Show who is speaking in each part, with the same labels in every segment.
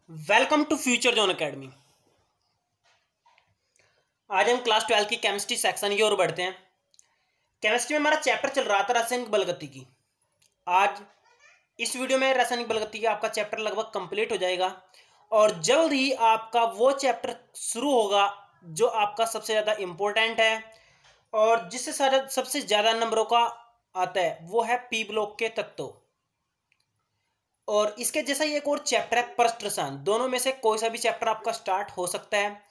Speaker 1: Welcome to future zone academy. आज हम class 12 की केमिस्ट्री सेक्शन की ओर बढ़ते हैं। केमिस्ट्री में हमारा चैप्टर चल रहा था रासायनिक बलगति की। आज इस वीडियो में रासायनिक बलगति का आपका चैप्टर लगभग कंप्लीट हो जाएगा और जल्द ही आपका वो चैप्टर शुरू होगा जो आपका सबसे ज़्यादा इम्पोर्टेंट है और जिससे सारा सबसे ज़्यादा नंबरों का आता है, वो है पी ब्लॉक के तत्व। और इसके जैसा ही एक और चैप्टर है परस्ट रसायन। दोनों में से कोई सा भी चैप्टर आपका स्टार्ट हो सकता है।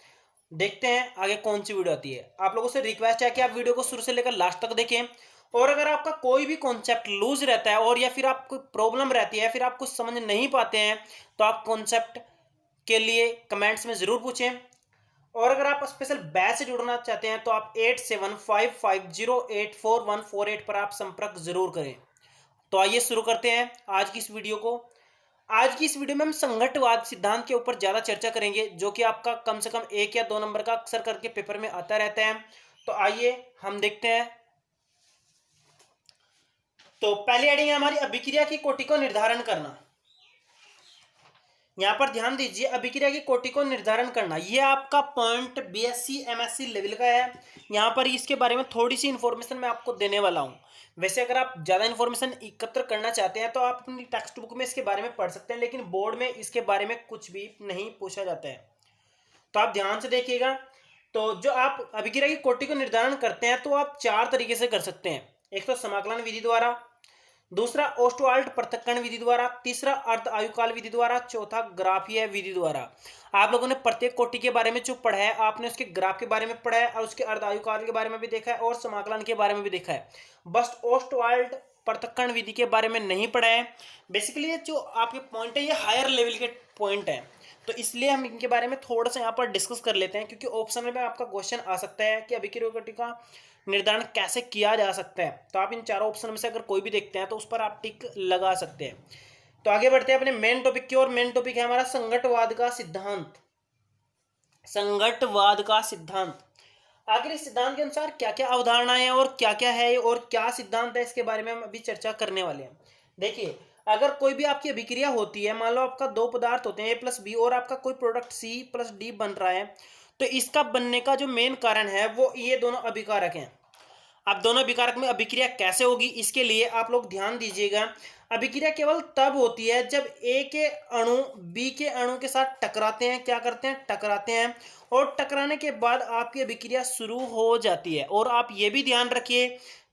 Speaker 1: देखते हैं आगे कौन सी वीडियो आती है। आप लोगों से रिक्वेस्ट है कि आप वीडियो को शुरू से लेकर लास्ट तक देखें और अगर आपका कोई भी कॉन्सेप्ट लूज रहता है और या फिर आपको प्रॉब्लम रहती है, फिर आप कुछ समझ नहीं पाते हैं, तो आप कॉन्सेप्ट के लिए कमेंट्स में ज़रूर पूछें। और अगर आप स्पेशल बैच से जुड़ना चाहते हैं तो आप 8755084148 पर आप संपर्क जरूर करें। तो आइए शुरू करते हैं आज की इस वीडियो को। आज की इस वीडियो में हम संघट्टवाद सिद्धांत के ऊपर ज्यादा चर्चा करेंगे, जो कि आपका कम से कम 1 या 2 नंबर का अक्सर करके पेपर में आता रहता है। तो आइए हम देखते हैं। तो पहली हेडिंग है हमारी अभिक्रिया की कोटि को निर्धारण करना। यहां पर ध्यान दीजिए, अभिक्रिया की कोटि को निर्धारण करना, यह आपका पॉइंट बीएससी एमएससी लेवल का है। यहां पर इसके बारे में थोड़ी सी इंफॉर्मेशन मैं आपको देने वाला हूं। वैसे अगर आप ज़्यादा इन्फॉर्मेशन एकत्र करना चाहते हैं तो आप अपनी टेक्स्ट बुक में इसके बारे में पढ़ सकते हैं, लेकिन बोर्ड में इसके बारे में कुछ भी नहीं पूछा जाता है, तो आप ध्यान से देखिएगा। तो जो आप अभिक्रिया की कोटि को निर्धारण करते हैं तो आप 4 तरीके से कर सकते हैं। एक तो समाकलन विधि द्वारा, दूसरा ओस्टवाल्ट पृथक्करण विधि द्वारा, तीसरा अर्ध आयुकाल विधि द्वारा, चौथा ग्राफीय विधि द्वारा। आप लोगों ने प्रत्येक कोटि के बारे में जो पढ़ा है, आपने उसके ग्राफ के बारे में पढ़ा है और उसके अर्ध आयुकाल के बारे में भी देखा है और समाकलन के बारे में भी देखा है। बस ओस्टवाल्ट पृथक्करण विधि के बारे में नहीं पढ़ा है। बेसिकली जो आपके पॉइंट है ये हायर लेवल के पॉइंट है, तो इसलिए हम इनके बारे में थोड़ा सा यहाँ पर डिस्कस कर लेते हैं, क्योंकि ऑप्शन में आपका क्वेश्चन आ सकता है कि अभिक्रिया कोटि का निर्धारण कैसे किया जा सकता है। तो आप इन चारों ऑप्शन में से अगर कोई भी देखते हैं तो उस पर आप टिक लगा सकते हैं। तो आगे बढ़ते हैं अपने मेन टॉपिक की ओर। मेन टॉपिक है हमारा संघट्टवाद का सिद्धांत। संघट्टवाद का सिद्धांत, आखिर इस सिद्धांत के अनुसार क्या क्या अवधारणाएं हैं और क्या क्या है और क्या सिद्धांत है, इसके बारे में हम अभी चर्चा करने वाले हैं। देखिए, अगर कोई भी आपकी अभिक्रिया होती है, मान लो आपका दो पदार्थ होते हैं ए प्लस बी और आपका कोई प्रोडक्ट सी प्लस डी बन रहा है, तो इसका बनने का जो मेन कारण है वो ये दोनों अभिकारक हैं। अब दोनों अभिकारक में अभिक्रिया कैसे होगी, इसके लिए आप लोग ध्यान दीजिएगा। अभिक्रिया केवल तब होती है जब ए के अणु बी के अणु के साथ टकराते हैं। क्या करते हैं? टकराते हैं। और टकराने के बाद आपकी अभिक्रिया शुरू हो जाती है। और आप ये भी ध्यान रखिए,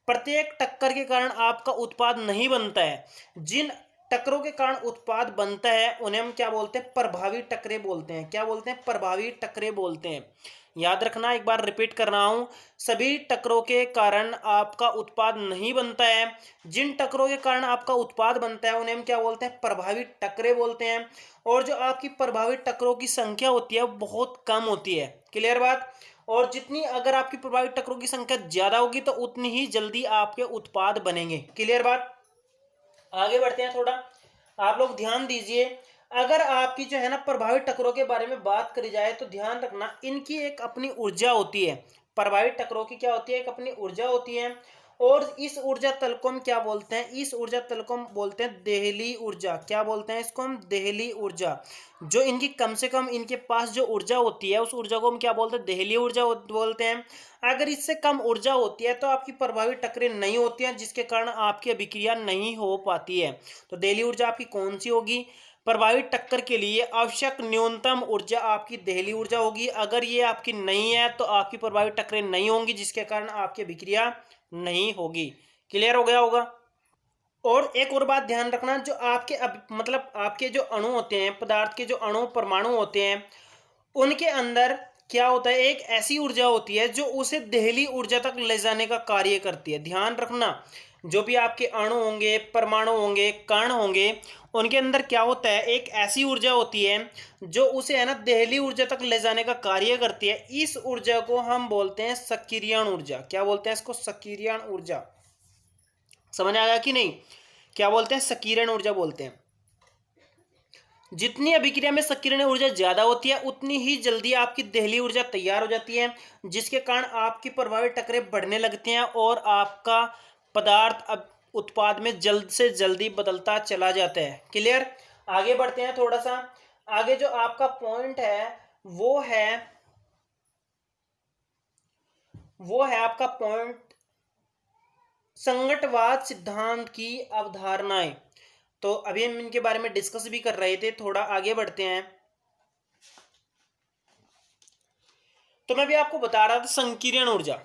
Speaker 1: प्रत्येक टक्कर के कारण आपका उत्पाद नहीं बनता है। जिन टक्करों के कारण उत्पाद बनता है उन्हें हम क्या बोलते हैं? प्रभावी टक्करें बोलते हैं। क्या बोलते हैं? प्रभावी टक्करें बोलते हैं। याद रखना, एक बार रिपीट कर रहा हूं, सभी टक्करों के कारण आपका उत्पाद नहीं बनता है। जिन टक्करों के कारण आपका उत्पाद बनता है उन्हें हम क्या बोलते हैं? प्रभावी टक्करें बोलते हैं। और जो आपकी प्रभावी टक्करों की संख्या होती है वो बहुत कम होती है। क्लियर बात? और जितनी अगर आपकी प्रभावित टक्करों की संख्या ज्यादा होगी तो उतनी ही जल्दी आपके उत्पाद बनेंगे। क्लियर बात? आगे बढ़ते हैं थोड़ा, आप लोग ध्यान दीजिए। अगर आपकी जो है ना प्रभावित टक्करों के बारे में बात करी जाए तो ध्यान रखना, इनकी एक अपनी ऊर्जा होती है। प्रभावित टक्करों की क्या होती है? एक अपनी ऊर्जा होती है। और इस ऊर्जा तल को हम क्या बोलते हैं? इस ऊर्जा तल को हम बोलते हैं देहली ऊर्जा। क्या बोलते हैं इसको हम? देहली ऊर्जा। जो इनकी कम से कम इनके पास जो ऊर्जा होती है उस ऊर्जा को हम क्या बोलते हैं? देहली ऊर्जा बोलते हैं। अगर इससे कम ऊर्जा होती है तो आपकी प्रभावी टक्करें नहीं होती हैं, जिसके कारण आपकी अभिक्रिया नहीं हो पाती है। तो देहली ऊर्जा आपकी कौन सी होगी? प्रभावी टक्कर के लिए आवश्यक न्यूनतम ऊर्जा आपकी देहली ऊर्जा होगी। अगर ये आपकी नहीं है तो आपकी प्रभावी टक्करें नहीं होंगी, जिसके कारण आपकी अभिक्रिया नहीं होगी। क्लियर हो गया होगा? और एक और बात ध्यान रखना, जो आपके मतलब आपके जो अणु होते हैं, पदार्थ के जो अणु परमाणु होते हैं, उनके अंदर क्या होता है? एक ऐसी ऊर्जा होती है जो उसे देहली ऊर्जा तक ले जाने का कार्य करती है। ध्यान रखना, जो भी आपके अणु होंगे, परमाणु होंगे, कण होंगे, उनके अंदर क्या होता है? एक ऐसी ऊर्जा होती है जो उसे है ना देहली ऊर्जा तक ले जाने का कार्य करती है। इस ऊर्जा को हम बोलते हैं सक्रियण ऊर्जा। क्या बोलते हैं इसको? सक्रियण ऊर्जा। समझ आया कि नहीं? क्या बोलते हैं? सक्रियण ऊर्जा बोलते हैं। जितनी अभिक्रिया में सक्रियण ऊर्जा ज्यादा होती है उतनी ही जल्दी आपकी देहली ऊर्जा तैयार हो जाती है, जिसके कारण आपकी प्रभावी टक्करें बढ़ने लगती हैं और आपका पदार्थ अब उत्पाद में जल्द से जल्दी बदलता चला जाता है। क्लियर? आगे बढ़ते हैं थोड़ा सा। आगे जो आपका पॉइंट है वो है आपका पॉइंट संगतवाद सिद्धांत की अवधारणाएं। तो अभी हम इनके बारे में डिस्कस भी कर रहे थे, थोड़ा आगे बढ़ते हैं। तो मैं भी आपको बता रहा था संकीर्ण ऊर्जा।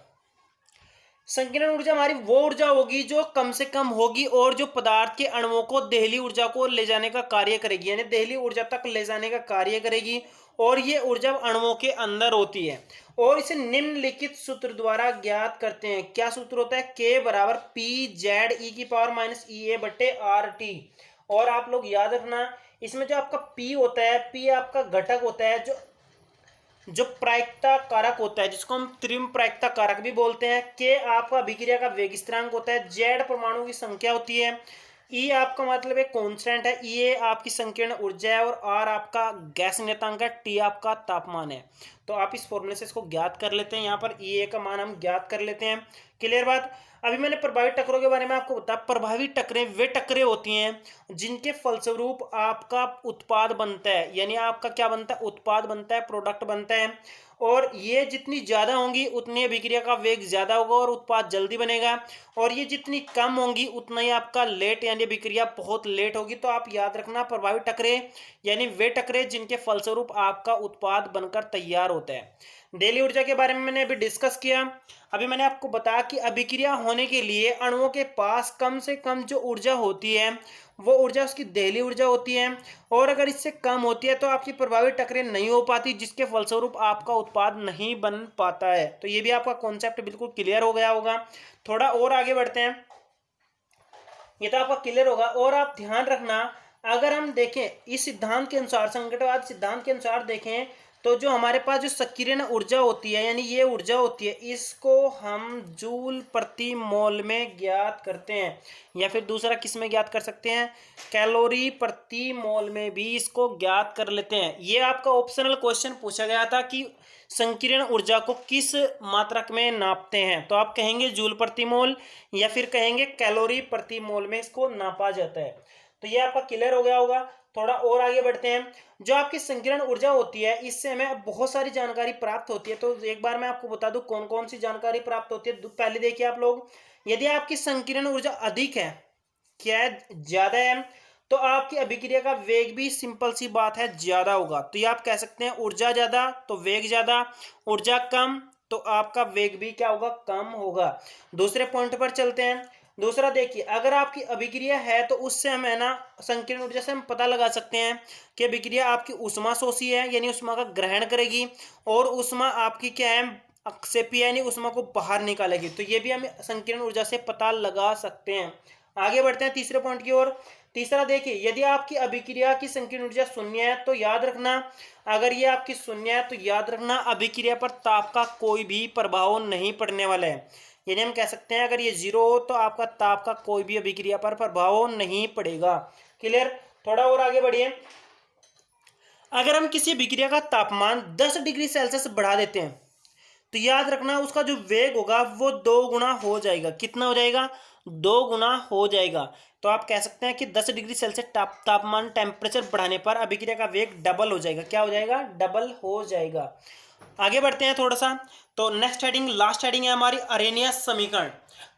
Speaker 1: संकीर्ण ऊर्जा हमारी वो ऊर्जा होगी जो कम से कम होगी और जो पदार्थ के अणुओं को देहली ऊर्जा को ले जाने का कार्य करेगी, यानी देहली ऊर्जा तक ले जाने का कार्य करेगी। और ये ऊर्जा अणुओं के अंदर होती है और इसे निम्नलिखित सूत्र द्वारा ज्ञात करते हैं। क्या सूत्र होता है? के बराबर पी जेड ई की पावर माइनस ई ए बटे आर टी। और आप लोग याद रखना, इसमें जो आपका पी होता है, पी आपका घटक होता है जो प्रायिकता कारक होता है, जिसको हम त्रिम प्रायिकता कारक भी बोलते हैं। के आपका अभिक्रिया का वेग स्थिरांक होता है। जेड परमाणु की संख्या होती है। ई आपका मतलब एक कांस्टेंट है। ई ए आपकी संकीर्ण ऊर्जा है और आर आपका गैस नियतांक है। टी आपका तापमान है। तो आप इस फॉर्मूले से इसको ज्ञात कर लेते हैं। यहाँ पर ई ए का मान हम ज्ञात कर लेते हैं। क्लियर बात? अभी मैंने प्रभावी टक्करों के बारे में आपको बताया। प्रभावी टक्करें वे टक्करें होती हैं जिनके फलस्वरूप आपका उत्पाद बनता है, यानी आपका क्या बनता है? उत्पाद बनता है, प्रोडक्ट बनता है। और ये जितनी ज़्यादा होंगी उतनी अभिक्रिया का वेग ज़्यादा होगा और उत्पाद जल्दी बनेगा। और ये जितनी कम होंगी उतना ही आपका लेट, यानी अभिक्रिया बहुत लेट होगी। तो आप याद रखना, प्रभावी टक्करें यानी वे टक्करें जिनके फलस्वरूप आपका उत्पाद बनकर तैयार होता है। डेली ऊर्जा के बारे में मैंने अभी डिस्कस किया। अभी मैंने आपको बताया कि अभिक्रिया होने के लिए अणुओं के पास कम से कम जो ऊर्जा होती है वो ऊर्जा उसकी देहली ऊर्जा होती है। और अगर इससे कम होती है तो आपकी प्रभावी टक्करें नहीं हो पाती, जिसके फलस्वरूप आपका उत्पाद नहीं बन पाता है। तो ये भी आपका कॉन्सेप्ट बिल्कुल क्लियर हो गया होगा। थोड़ा और आगे बढ़ते हैं। ये तो आपका क्लियर होगा। और आप ध्यान रखना, अगर हम देखें इस सिद्धांत के अनुसार, संकटवाद सिद्धांत के अनुसार देखें, तो जो हमारे पास जो संकीर्ण ऊर्जा होती है, यानी ये ऊर्जा होती है, इसको हम जूल प्रति मोल में ज्ञात करते हैं। या फिर दूसरा किस में ज्ञात कर सकते हैं? कैलोरी प्रति मोल में भी इसको ज्ञात कर लेते हैं। ये आपका ऑप्शनल क्वेश्चन पूछा गया था कि संकीर्ण ऊर्जा को किस मात्रक में नापते हैं, तो आप कहेंगे जूल प्रति मोल या फिर कहेंगे कैलोरी प्रति मोल में इसको नापा जाता है। तो ये आपका क्लियर हो गया होगा। थोड़ा और आगे बढ़ते हैं। जो आपकी संकीर्ण ऊर्जा होती है, इससे हमें बहुत सारी जानकारी प्राप्त होती है। तो एक बार मैं आपको बता दूं कौन कौन सी जानकारी प्राप्त होती है। पहले देखिए आप लोग, यदि आपकी संकीर्ण ऊर्जा अधिक है, क्या ज्यादा है, तो आपकी अभिक्रिया का वेग भी सिंपल सी बात है ज्यादा होगा। तो ये आप कह सकते हैं ऊर्जा ज्यादा तो वेग ज्यादा, ऊर्जा कम तो आपका वेग भी क्या होगा? कम होगा। दूसरे पॉइंट पर चलते हैं। दूसरा देखिए, अगर आपकी अभिक्रिया है तो उससे हम है ना, संकीर्ण ऊर्जा से हम पता लगा सकते हैं कि अभिक्रिया आपकी उष्मा शोषी है, यानी उष्मा का ग्रहण करेगी, और उष्मा आपकी क्या है? अक्षेपी, यानी उष्मा को बाहर निकालेगी। तो ये भी हम संकीर्ण ऊर्जा से पता लगा सकते हैं। आगे बढ़ते हैं तीसरे पॉइंट की ओर। तीसरा देखिए, यदि आपकी अभिक्रिया की संकीर्ण ऊर्जा शून्य है तो याद रखना, अगर ये आपकी शून्य है तो याद रखना अभिक्रिया पर ताप का कोई भी प्रभाव नहीं पड़ने वाला है। यानी हम कह सकते हैं अगर ये जीरो हो तो आपका ताप का कोई भी अभिक्रिया पर प्रभाव नहीं पड़ेगा। क्लियर? थोड़ा और आगे बढ़िए। अगर हम किसी अभिक्रिया का तापमान 10 डिग्री सेल्सियस बढ़ा देते हैं तो याद रखना उसका जो वेग होगा वो 2 गुना हो जाएगा। कितना हो जाएगा? 2 गुना हो जाएगा। तो आप कह सकते हैं कि 10 डिग्री सेल्सियस तापमान टेम्परेचर बढ़ाने पर अभिक्रिया का वेग डबल हो जाएगा। क्या हो जाएगा? डबल हो जाएगा। आगे बढ़ते हैं थोड़ा सा। तो नेक्स्ट हेडिंग, लास्ट हेडिंग है हमारी अरेनियस समीकरण।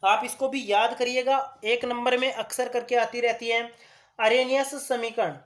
Speaker 1: आप इसको भी याद करिएगा, 1 नंबर में अक्सर करके आती रहती है अरेनियस समीकरण।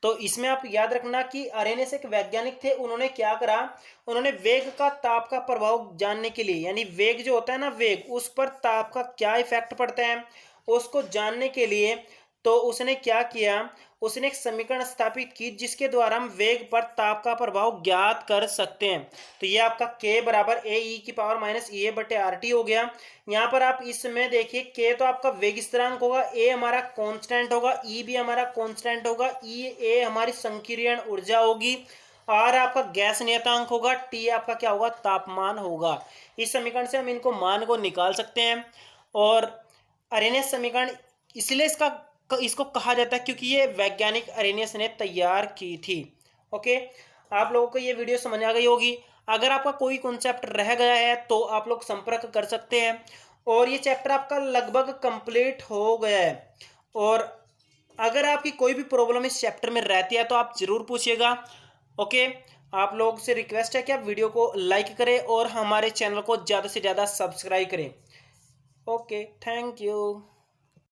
Speaker 1: तो इसमें आप याद रखना कि अरेनियस एक वैज्ञानिक थे। उन्होंने क्या करा? उन्होंने वेग का ताप का प्रभाव जानने के लिए, यानी वेग जो होता है ना, वेग उस पर ताप का क्या इफेक्ट पड़ता है उसको जानने के लिए, तो उसने क्या किया? उसने एक समीकरण स्थापित की जिसके द्वारा हम वेग पर ताप का प्रभाव ज्ञात कर सकते हैं। तो ये आपका k बराबर ए ई की पावर माइनस ई ए बटे आर टी हो गया। यहाँ पर आप इसमें देखिए, k तो आपका वेग स्थिरांक होगा, a हमारा कांस्टेंट होगा, e भी हमारा कांस्टेंट होगा, a हमारी संकीर्ण ऊर्जा होगी, r आपका गैस नियतांक होगा, t आपका क्या होगा? तापमान होगा। इस समीकरण से हम इनको मान को निकाल सकते हैं। और अरेनियस समीकरण इसलिए इसको कहा जाता है क्योंकि ये वैज्ञानिक अरेनियस ने तैयार की थी। ओके, आप लोगों को ये वीडियो समझ आ गई होगी। अगर आपका कोई कॉन्सेप्ट रह गया है तो आप लोग संपर्क कर सकते हैं। और ये चैप्टर आपका लगभग कंप्लीट हो गया है। और अगर आपकी कोई भी प्रॉब्लम इस चैप्टर में रहती है तो आप ज़रूर पूछिएगा। ओके, आप लोग से रिक्वेस्ट है कि आप वीडियो को लाइक करें और हमारे चैनल को ज़्यादा से ज़्यादा सब्सक्राइब करें। Okay, thank you.